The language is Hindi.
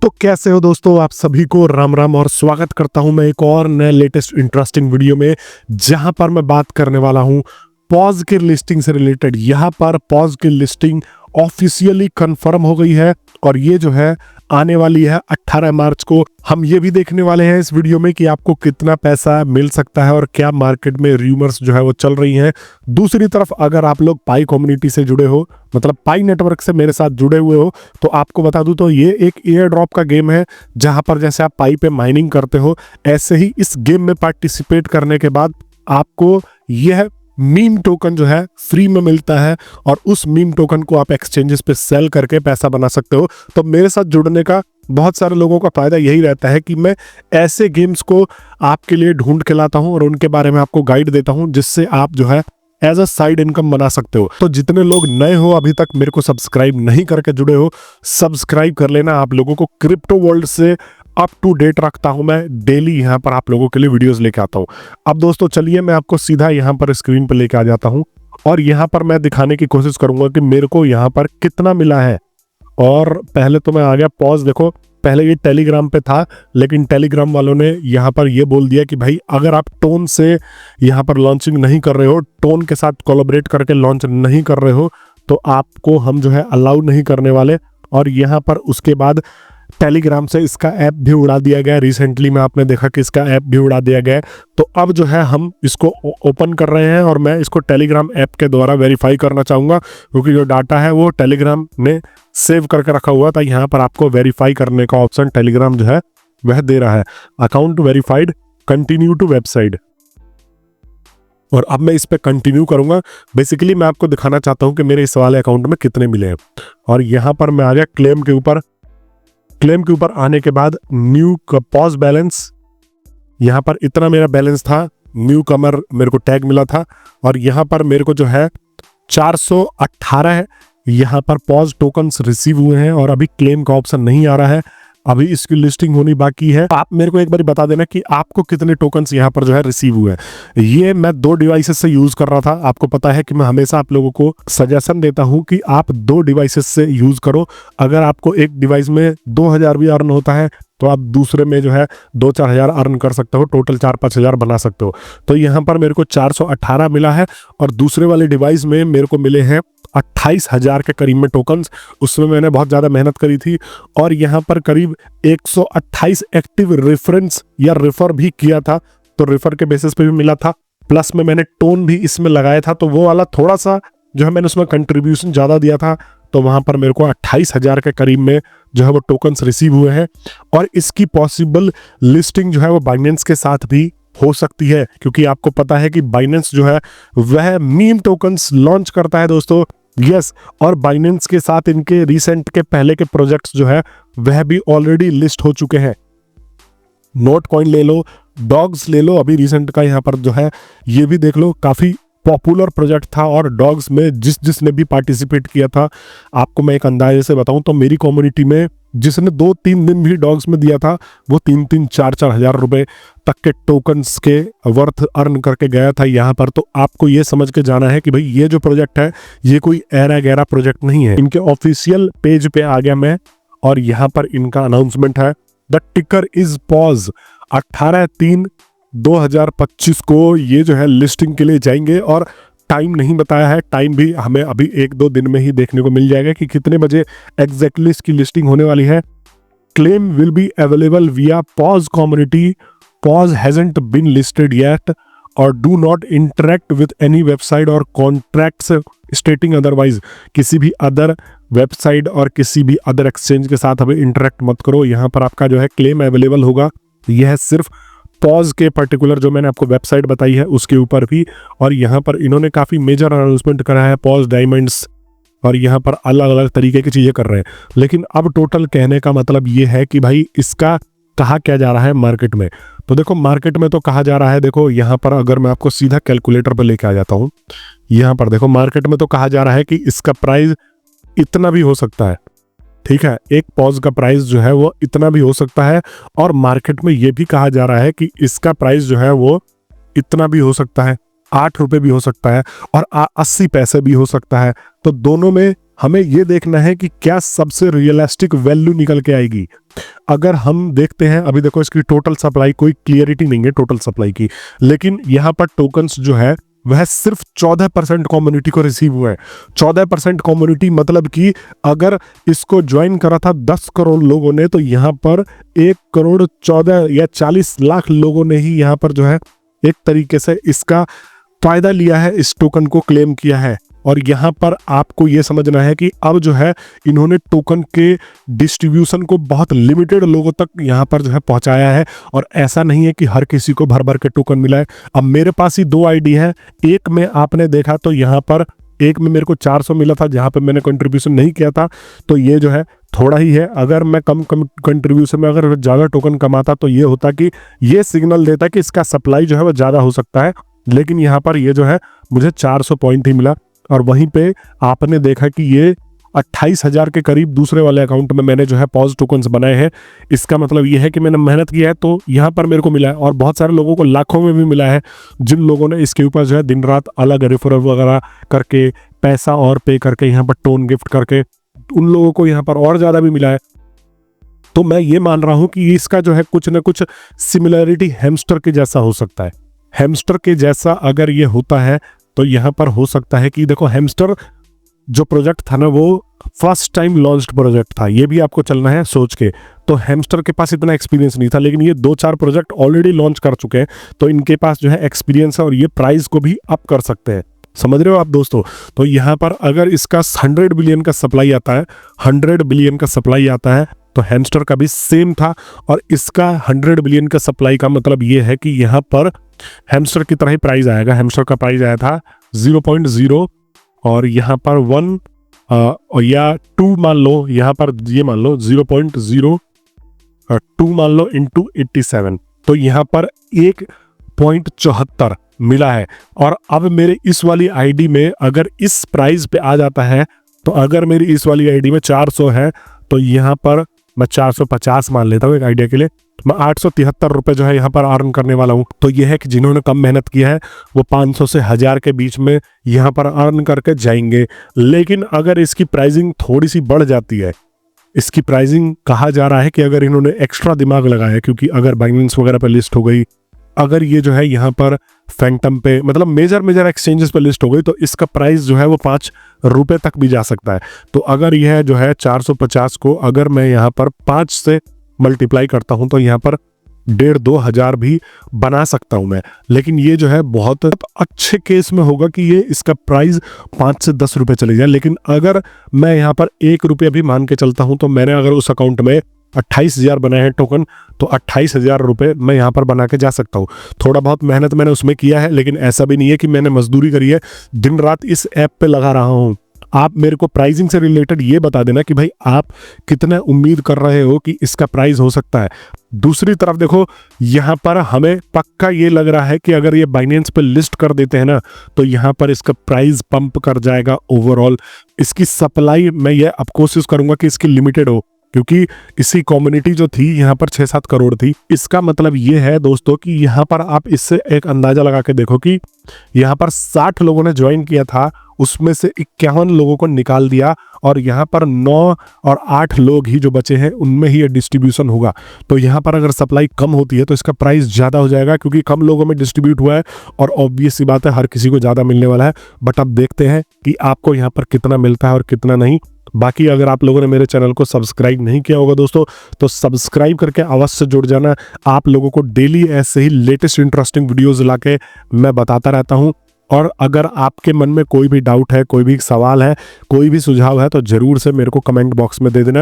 तो कैसे हो दोस्तों, आप सभी को राम राम और स्वागत करता हूं मैं एक और नए लेटेस्ट इंटरेस्टिंग वीडियो में, जहां पर मैं बात करने वाला हूं पॉज की लिस्टिंग से रिलेटेड। यहां पर पॉज की लिस्टिंग ऑफिशियली कंफर्म हो गई है और ये जो है आने वाली है 18 मार्च को। हम ये भी देखने वाले हैं इस वीडियो में कि आपको कितना पैसा मिल सकता है और क्या मार्केट में रूमर्स जो है वो चल रही हैं। दूसरी तरफ अगर आप लोग पाई कम्युनिटी से जुड़े हो, मतलब पाई नेटवर्क से मेरे साथ जुड़े हुए हो, तो आपको बता दूं तो ये एक एयर ड्रॉप का गेम है, जहां पर जैसे आप पाई पे माइनिंग करते हो ऐसे ही इस गेम में पार्टिसिपेट करने के बाद आपको यह मीम टोकन जो है फ्री में मिलता है और उस मीम टोकन को आप एक्सचेंजेस पे सेल करके पैसा बना सकते हो। तो मेरे साथ जुड़ने का बहुत सारे लोगों का फायदा यही रहता है कि मैं ऐसे गेम्स को आपके लिए ढूंढ के लाता हूं और उनके बारे में आपको गाइड देता हूं, जिससे आप जो है एज अ साइड इनकम बना सकते हो। तो जितने लोग नए हो, अभी तक मेरे को सब्सक्राइब नहीं करके जुड़े हो, सब्सक्राइब कर लेना। आप लोगों को क्रिप्टो वर्ल्ड से अप टू डेट रखता हूं मैं, डेली यहां पर आप लोगों के लिए वीडियोस लेके आता हूं। अब दोस्तों चलिए मैं आपको सीधा यहां पर स्क्रीन पर लेके आ जाता हूं और यहां पर मैं दिखाने की कोशिश करूंगा कि मेरे को यहां पर कितना मिला है। और पहले तो मैं आ गया पॉज। देखो पहले ये टेलीग्राम पे था, लेकिन टेलीग्राम वालों ने यहाँ पर ये बोल दिया कि भाई अगर आप टोन से यहाँ पर लॉन्चिंग नहीं कर रहे हो, टोन के साथ कोलैबोरेट करके लॉन्च नहीं कर रहे हो, तो आपको हम जो है अलाउ नहीं करने वाले। और यहाँ पर उसके बाद टेलीग्राम से इसका ऐप भी उड़ा दिया गया। रिसेंटली में आपने देखा कि इसका ऐप भी उड़ा दिया गया है। तो अब जो है हम इसको ओपन कर रहे हैं और मैं इसको टेलीग्राम ऐप के द्वारा वेरीफाई करना चाहूँगा, क्योंकि जो डाटा है वो टेलीग्राम ने सेव करके रखा हुआ था। यहाँ पर आपको वेरीफाई करने का ऑप्शन टेलीग्राम जो है वह दे रहा है, account verified, continue to website. और अब मैं इस पर कंटिन्यू करूंगा। बेसिकली मैं आपको दिखाना चाहता हूं कि मेरे इस वाले अकाउंट में कितने मिले हैं। और यहाँ पर मैं आ गया क्लेम के ऊपर। क्लेम के ऊपर आने के बाद न्यू पॉज बैलेंस, यहाँ पर इतना मेरा बैलेंस था। न्यू कमर मेरे को टैग मिला था और यहाँ पर मेरे को जो है 418 यहाँ पर पॉज टोकन्स रिसीव हुए हैं और अभी क्लेम का ऑप्शन नहीं आ रहा है, अभी इसकी लिस्टिंग होनी बाकी है। आप मेरे को एक बार बता देना कि आपको कितने टोकन्स यहाँ पर जो है रिसीव हुए हैं। ये मैं 2 डिवाइसेस से यूज कर रहा था। आपको पता है कि मैं हमेशा आप लोगों को सजेशन देता हूँ कि आप 2 डिवाइसेस से यूज करो। अगर आपको एक डिवाइस में 2000 भी अर्न होता है तो आप दूसरे में जो है 2-4 हज़ार अर्न कर सकते हो, टोटल 4-5 हज़ार बना सकते हो। तो यहाँ पर मेरे को 418 मिला है और दूसरे वाले डिवाइस में मेरे को मिले हैं 28,000 के करीब में टोकन्स। उसमें मैंने बहुत ज़्यादा मेहनत करी थी और यहाँ पर करीब 128 एक्टिव रेफरेंस या रेफर भी किया था, तो रेफर के बेसिस पे भी मिला था। प्लस में मैंने टोन भी इसमें लगाया था, तो वो वाला थोड़ा सा जो है मैंने उसमें कंट्रीब्यूशन ज़्यादा दिया था, तो वहाँ पर मेरे को 28,000 के करीब में जो है वो टोकन्स रिसीव हुए हैं। और इसकी पॉसिबल लिस्टिंग जो है वो बाइनेंस के साथ भी हो सकती है, क्योंकि आपको पता है कि बाइनेंस जो है वह मीम टोकन्स लॉन्च करता है दोस्तों। यस, और बाइनेंस के साथ इनके रिसेंट के पहले के प्रोजेक्ट्स जो है वह भी ऑलरेडी लिस्ट हो चुके हैं। नोट कॉइन ले लो, डॉग्स ले लो, अभी रिसेंट का यहाँ पर जो है ये भी देख लो, काफ़ी पॉपुलर प्रोजेक्ट था। और डॉग्स में जिसने भी पार्टिसिपेट किया था, आपको मैं एक अंदाजे से बताऊं तो मेरी कम्युनिटी में जिसने 2-3 दिन भी डॉग्स में दिया था, वो 3-3, 4-4 हज़ार रुपए तक के टोकन्स के वर्थ अर्न करके गया था यहाँ पर। तो आपको ये समझ के जाना है कि भाई ये जो प्रोजेक्ट है ये कोई ऐरा गैरा प्रोजेक्ट नहीं है। इनके ऑफिशियल पेज पे आ गया मैं और यहाँ पर इनका अनाउंसमेंट है, द टिकर इज पॉज। 18/3/2025 को ये जो है लिस्टिंग के लिए जाएंगे और टाइम नहीं बताया है। टाइम भी हमें अभी 1-2 दिन में ही देखने को मिल जाएगा कि कितने बजे एग्जैक्टली इसकी लिस्टिंग होने वाली है। Claim will be available via Paws community, Paws hasn't been listed yet और do not interact with any website और कॉन्ट्रैक्ट्स स्टेटिंग अदरवाइज। किसी भी अदर वेबसाइट और किसी भी अदर एक्सचेंज के साथ हमें इंटरेक्ट मत करो। यहाँ पर आपका जो है क्लेम अवेलेबल होगा, यह सिर्फ पॉज के पर्टिकुलर जो मैंने आपको वेबसाइट बताई है उसके ऊपर भी। और यहाँ पर इन्होंने काफ़ी मेजर अनाउंसमेंट करा है, पॉज डायमंड्स, और यहाँ पर अलग अलग तरीके की चीज़ें कर रहे हैं। लेकिन अब टोटल कहने का मतलब ये है कि भाई इसका कहा क्या जा रहा है मार्केट में। तो देखो मार्केट में तो कहा जा रहा है, देखो यहाँ पर अगर मैं आपको सीधा कैलकुलेटर पर लेके आ जाता हूँ, यहाँ पर देखो मार्केट में तो कहा जा रहा है कि इसका प्राइस इतना भी हो सकता है। ठीक है, एक पॉज का प्राइस जो है वो इतना भी हो सकता है और मार्केट में ये भी कहा जा रहा है कि इसका प्राइस जो है वो इतना भी हो सकता है, 8 रुपए भी हो सकता है और 80 पैसे भी हो सकता है। तो दोनों में हमें ये देखना है कि क्या सबसे रियलिस्टिक वैल्यू निकल के आएगी। अगर हम देखते हैं, अभी देखो इसकी टोटल सप्लाई कोई क्लियरिटी नहीं है टोटल सप्लाई की, लेकिन यहाँ पर टोकन्स जो है वह सिर्फ 14% कम्युनिटी को रिसीव हुआ है। 14% कम्युनिटी मतलब कि अगर इसको ज्वाइन करा था 10 करोड़ लोगों ने, तो यहाँ पर 1 करोड़ 14 या 40 लाख लोगों ने ही यहाँ पर जो है एक तरीके से इसका फायदा लिया है, इस टोकन को क्लेम किया है। और यहाँ पर आपको ये समझना है कि अब जो है इन्होंने टोकन के डिस्ट्रीब्यूशन को बहुत लिमिटेड लोगों तक यहाँ पर जो है पहुँचाया है, और ऐसा नहीं है कि हर किसी को भर भर के टोकन मिला है। अब मेरे पास ही 2 आईडी है, एक में आपने देखा तो यहाँ पर एक में मेरे को 400 मिला था जहाँ पे मैंने कंट्रीब्यूशन नहीं किया था, तो ये जो है थोड़ा ही है। अगर मैं कम कंट्रीब्यूशन में अगर ज़्यादा टोकन कमाता तो ये होता कि ये सिग्नल देता कि इसका सप्लाई जो है वो ज़्यादा हो सकता है, लेकिन यहाँ पर ये जो है मुझे 400 पॉइंट ही मिला। और वहीं पे आपने देखा कि ये 28,000 के करीब दूसरे वाले अकाउंट में मैंने जो है पॉज टोकन्स बनाए हैं। इसका मतलब ये है कि मैंने मेहनत की है तो यहाँ पर मेरे को मिला है, और बहुत सारे लोगों को लाखों में भी मिला है, जिन लोगों ने इसके ऊपर जो है दिन रात अलग रेफरल वगैरह करके पैसा और पे करके यहाँ पर टोन गिफ्ट करके उन लोगों को यहाँ पर और ज़्यादा भी मिला है। तो मैं ये मान रहा हूँ कि इसका जो है कुछ ना कुछ सिमिलरिटी हैमस्टर के जैसा हो सकता है। हैमस्टर के जैसा अगर ये होता है तो यहाँ पर हो सकता है कि देखो हैमस्टर जो प्रोजेक्ट था ना वो फर्स्ट टाइम लॉन्च्ड प्रोजेक्ट था, ये भी आपको चलना है सोच के। तो हैमस्टर के पास इतना एक्सपीरियंस नहीं था, लेकिन ये 2-4 प्रोजेक्ट ऑलरेडी लॉन्च कर चुके हैं, तो इनके पास जो है एक्सपीरियंस है और ये प्राइस को भी अप कर सकते हैं। समझ रहे हो आप दोस्तों? तो यहाँ पर अगर इसका 100 बिलियन का सप्लाई आता है, 100 बिलियन का सप्लाई आता है, तो हैमस्टर का भी सेम था। और इसका 100 बिलियन का सप्लाई का मतलब ये है कि यहाँ पर हैमस्टर की तरह ही प्राइस आएगा। हैमस्टर का प्राइस आया था 0.0 और यहाँ पर 1 या 2 मान लो, यहाँ पर ये मान लो 0.02 मान लो इंटू 87, तो यहाँ पर 1.74 मिला है। और अब मेरे इस वाली आईडी में अगर इस प्राइस पे आ जाता है, तो अगर मेरी इस वाली आईडी में 400 है तो यहाँ पर मैं 450 मान लेता हूँ एक आइडिया के लिए, मैं 873 रुपये जो है यहाँ पर अर्न करने वाला हूँ। तो यह है कि जिन्होंने कम मेहनत किया है वो 500 से 1000 के बीच में यहाँ पर अर्न करके जाएंगे। लेकिन अगर इसकी प्राइसिंग थोड़ी सी बढ़ जाती है, इसकी प्राइसिंग कहा जा रहा है कि अगर इन्होंने एक्स्ट्रा दिमाग लगाया, क्योंकि अगर बाइनेंस वगैरह पर लिस्ट हो गई, अगर ये जो है यहाँ पर फैंटम पे मतलब मेजर एक्सचेंजेस पे लिस्ट हो गई, तो इसका प्राइस जो है वो 5 रुपये तक भी जा सकता है। तो अगर यह जो है 450 को अगर मैं यहाँ पर 5 से मल्टीप्लाई करता हूँ तो यहाँ पर 1,500-2 हज़ार भी बना सकता हूँ मैं। लेकिन ये जो है बहुत अच्छे केस में होगा कि ये इसका प्राइस 5 से 10 रुपये चले जाए। लेकिन अगर मैं यहाँ पर 1 रुपया भी मान के चलता हूँ, तो मैंने अगर उस अकाउंट में 28,000 बनाए हैं टोकन, तो 28,000 रुपये मैं यहाँ पर बना के जा सकता हूँ। थोड़ा बहुत मेहनत मैंने उसमें किया है, लेकिन ऐसा भी नहीं है कि मैंने मजदूरी करी है, दिन रात इस ऐप पे लगा रहा हूँ। आप मेरे को प्राइसिंग से रिलेटेड ये बता देना कि भाई आप कितना उम्मीद कर रहे हो कि इसका प्राइस हो सकता है। दूसरी तरफ देखो, यहाँ पर हमें पक्का ये लग रहा है कि अगर ये बाइनेंस पे लिस्ट कर देते हैं ना, तो यहाँ पर इसका प्राइस पंप कर जाएगा ओवरऑल। इसकी सप्लाई मैं ये अब कोशिश करूंगा कि इसकी लिमिटेड हो, क्योंकि इसी कम्युनिटी जो थी यहाँ पर 6-7 करोड़ थी। इसका मतलब ये है दोस्तों कि यहाँ पर आप इससे एक अंदाजा लगा के देखो कि यहाँ पर 60 लोगों ने ज्वाइन किया था, उसमें से 51 लोगों को निकाल दिया, और यहाँ पर 9 और 8 लोग ही जो बचे हैं उनमें ही ये डिस्ट्रीब्यूशन होगा। तो यहाँ पर अगर सप्लाई कम होती है तो इसका प्राइस ज़्यादा हो जाएगा, क्योंकि कम लोगों में डिस्ट्रीब्यूट हुआ है और ऑब्वियस सी बात है हर किसी को ज़्यादा मिलने वाला है। बट अब देखते हैं कि आपको यहाँ पर कितना मिलता है और कितना नहीं। बाकी अगर आप लोगों ने मेरे चैनल को सब्सक्राइब नहीं किया होगा दोस्तों, तो सब्सक्राइब करके अवश्य जुड़ जाना। आप लोगों को डेली ऐसे ही लेटेस्ट इंटरेस्टिंग वीडियोस लाके मैं बताता रहता हूं। और अगर आपके मन में कोई भी डाउट है, कोई भी सवाल है, कोई भी सुझाव है, तो जरूर से मेरे को कमेंट बॉक्स में दे देना।